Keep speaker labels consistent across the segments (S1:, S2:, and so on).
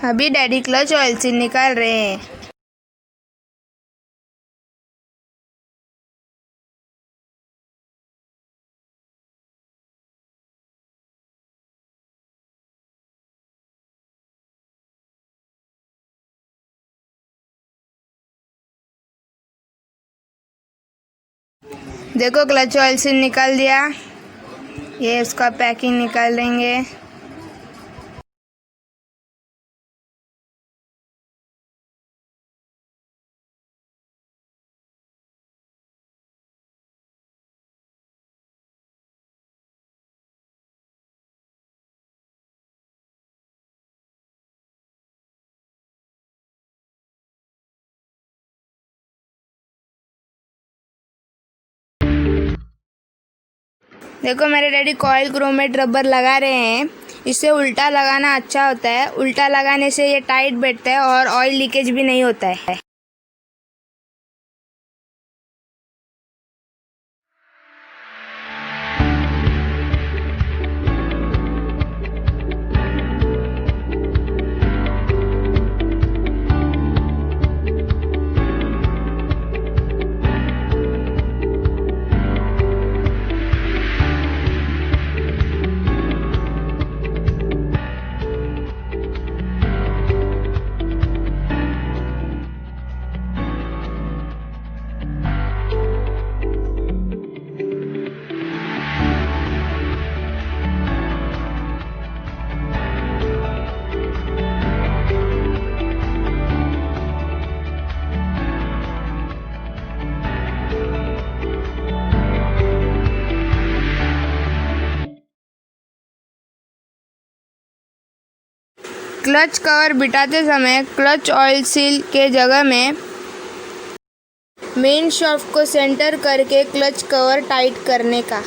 S1: अभी daddy clutch oil से निकाल रहे हैं। देखो क्लच ऑयल से निकाल दिया। ये उसका पैकिंग निकाल देंगे। देखो मेरे डैडी कॉइल क्रोमेट रबर लगा रहे हैं। इसे उल्टा लगाना अच्छा होता है। उल्टा लगाने से ये टाइट बैठता है और ऑयल लीकेज भी नहीं होता है। क्लच कवर बिठाते समय क्लच ऑयल सील के जगह में मेन शाफ्ट को सेंटर करके क्लच कवर टाइट करने का।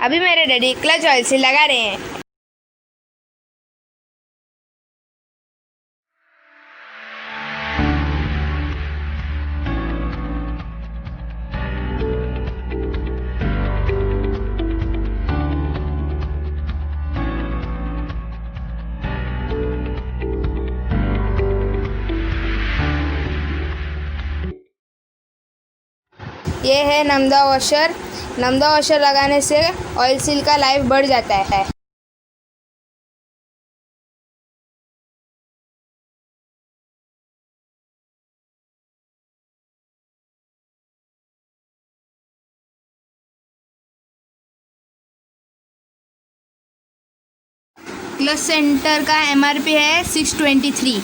S1: अभी मेरे डैडी क्लच ऑयल सील लगा रहे हैं। ये है नमदा वॉशर। नमदा वॉशर लगाने से ऑयल सील का लाइफ बढ़ जाता है। क्लच सेंटर का MRP है 623।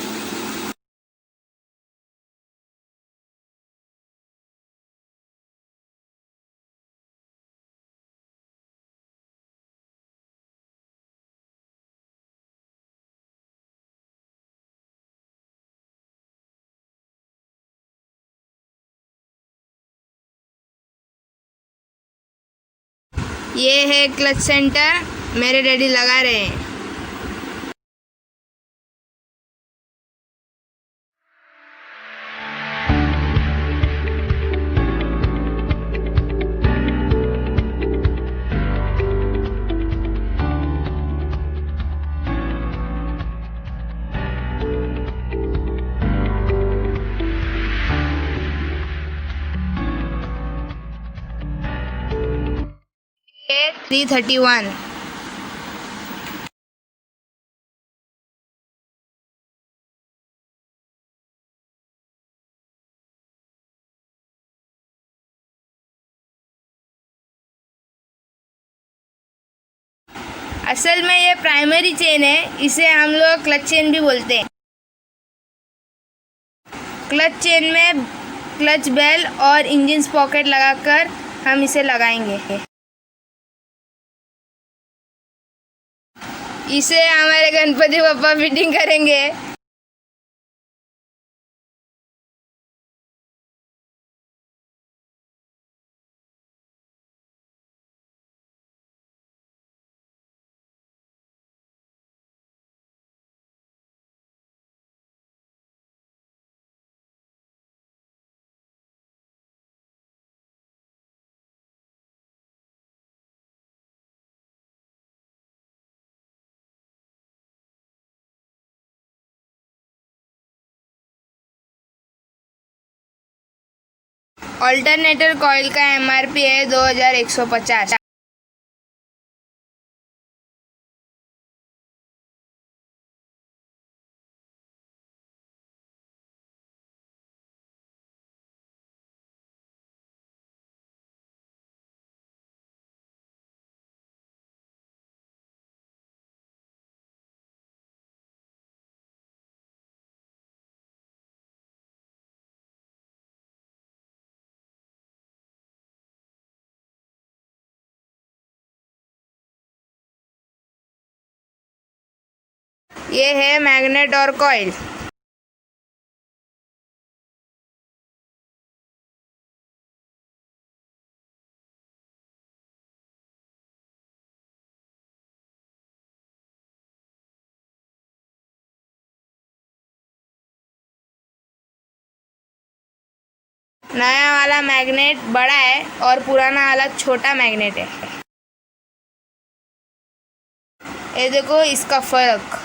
S1: ये है क्लच सेंटर, मेरे डैडी लगा रहे हैं। ये 331। असल में ये प्राइमरी चेन है, इसे हम लोग क्लच चेन भी बोलते हैं। क्लच चेन में क्लच बेल और इंजन पॉकेट लगाकर हम इसे लगाएंगे। इसे हमारे गणपति बप्पा फिटिंग करेंगे। ऑल्टरनेटर कॉइल का एमआरपी है 2150। ये है मैग्नेट और कॉइल। नया वाला मैग्नेट बड़ा है और पुराना वाला छोटा मैग्नेट है। ये देखो इसका फर्क।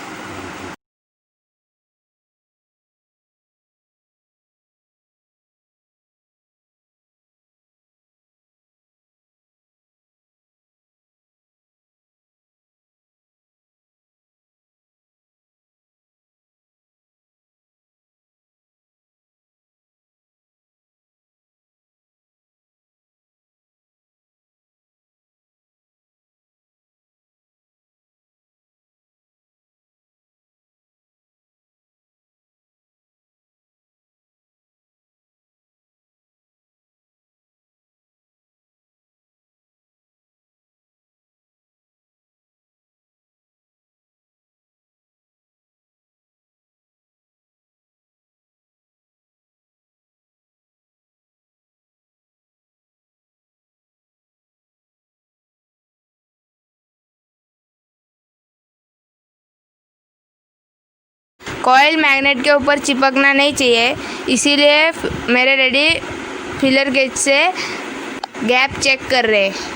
S1: कॉइल मैग्नेट के ऊपर चिपकना नहीं चाहिए, इसीलिए मेरे डैडी फिलर गेज से गैप चेक कर रहे हैं।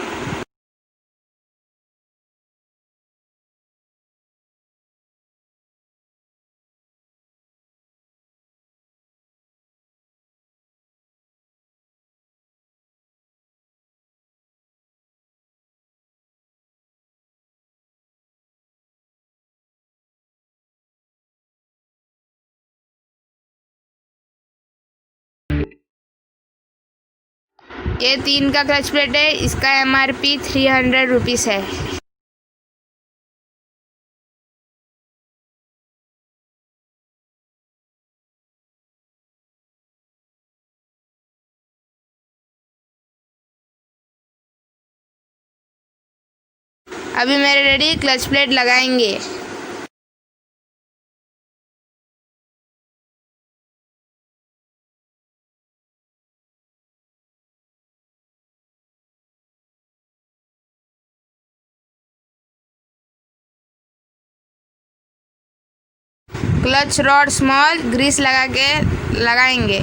S1: ये 3 का क्लच प्लेट है, इसका एमआरपी 300 रुपीज़ है। अभी मेरे डैडी क्लच प्लेट लगाएंगे। क्लच रॉड स्मॉल ग्रीस लगा के लगाएंगे।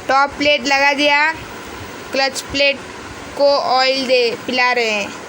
S1: टॉप प्लेट लगा दिया, क्लच प्लेट को ऑयल दे पिला रहे हैं।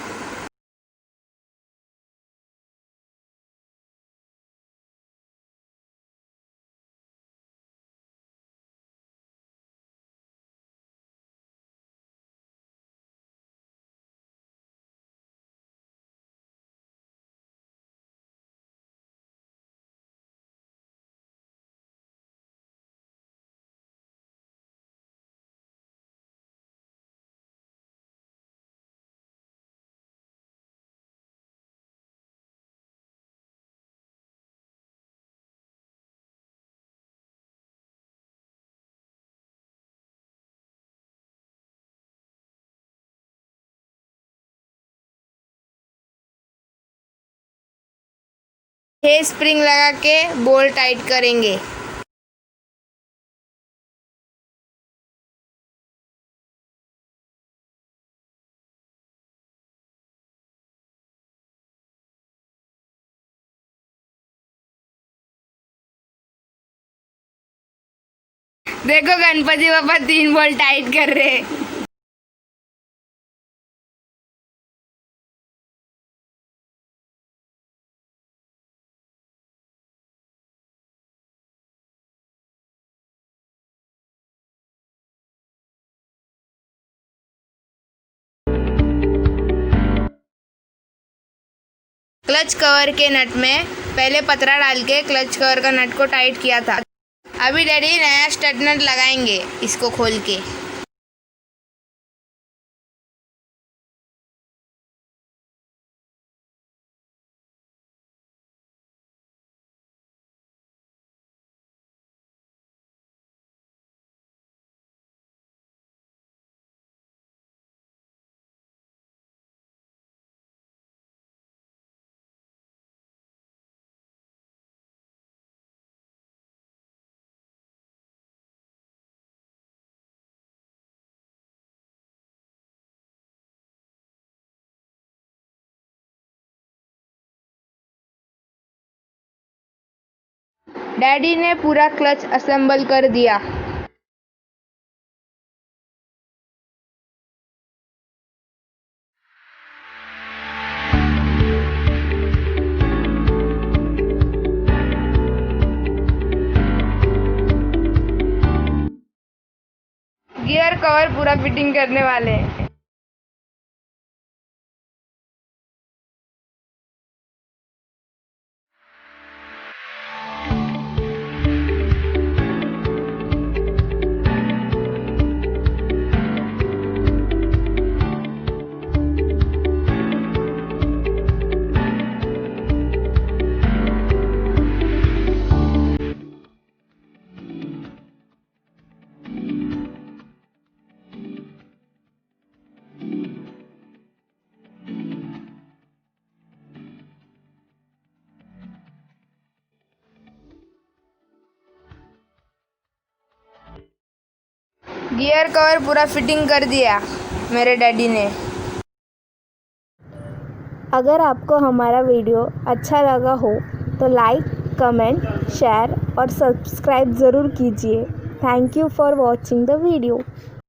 S1: ये स्प्रिंग लगा के बोल्ट टाइट करेंगे। देखो गणपति बाबा 3 बोल्ट टाइट कर रहे हैं। क्लच कवर के नट में पहले पतरा डाल के क्लच कवर का नट को टाइट किया था। अभी डैडी नया स्टड नट लगाएंगे इसको खोल के। डैडी ने पूरा क्लच असेंबल कर दिया। गियर कवर पूरा फिटिंग करने वाले हैं। गियर कवर पूरा फिटिंग कर दिया मेरे डैडी ने।
S2: अगर आपको हमारा वीडियो अच्छा लगा हो तो लाइक, कमेंट, शेयर और सब्सक्राइब ज़रूर कीजिए। Thank you for watching the video.